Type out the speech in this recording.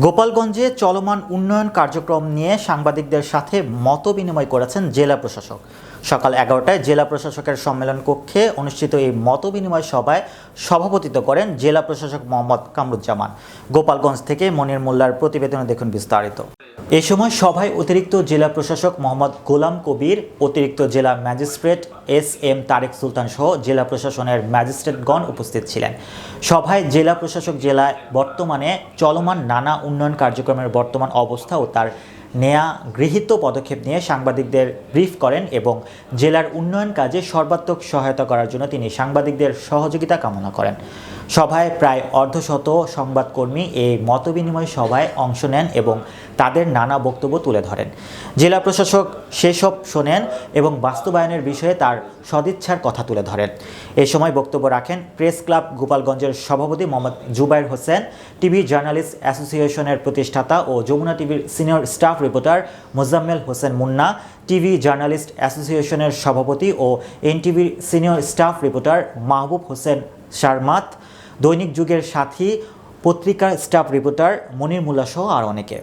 গোপালগঞ্জে চলমান উন্নয়ন কার্যক্রম নিয়ে সাংবাদিকদের সাথে মতবিনিময় করেছেন জেলা প্রশাসক। সকাল 11টায় জেলা প্রশাসকের সম্মেলন কক্ষে অনুষ্ঠিত এই মতবিনিময় সভায় সভাপতিত্ব করেন জেলা প্রশাসক মোহাম্মদ কামরুজ্জামান। গোপালগঞ্জ থেকে মনির মোল্লার প্রতিবেদনে দেখুন বিস্তারিত। এ সময় সভায় অতিরিক্ত জেলা প্রশাসক মোহাম্মদ গোলাম কবির, অতিরিক্ত জেলা ম্যাজিস্ট্রেট এস.এম. তারেক সুলতান সহ জেলা প্রশাসনের ম্যাজিস্ট্রেটগণ উপস্থিত ছিলেন। সভায় জেলা প্রশাসক জেলায় বর্তমানে চলমান নানা উন্নয়ন কার্যক্রমের বর্তমান অবস্থা ও তার নেয়া গৃহীত পদক্ষেপ নিয়ে সাংবাদিকদের ব্রিফ করেন এবং জেলার উন্নয়ন কাজে সর্বাত্মক সহায়তা করার জন্য তিনি সাংবাদিকদের সহযোগিতা কামনা করেন। সভায় প্রায় অর্ধশত সংবাদকর্মী এই মতবিনিময় সভায় অংশ নেন এবং তাদের নানা বক্তব্য তুলে ধরেন। জেলা প্রশাসক সেসব শোনেন এবং বাস্তবায়নের বিষয়ে তার সদিচ্ছার কথা তুলে ধরেন। এ সময় বক্তব্য রাখেন প্রেস ক্লাব গোপালগঞ্জের সভাপতি মোহাম্মদ জুবায়ের হোসেন, টিভি জার্নালিস্ট অ্যাসোসিয়েশনের প্রতিষ্ঠাতা ও যমুনা টিভির senior staff reporter Mozammel Hossain Munna, TV journalist অ্যাসোসিয়েশনের সভাপতি ও এনটিভির senior staff reporter Mahbub Hossain শারমাত, দৈনিক যুগের সাথী পত্রিকার স্টাফ রিপোর্টার মনির মোল্লা সহ আর অনেকে।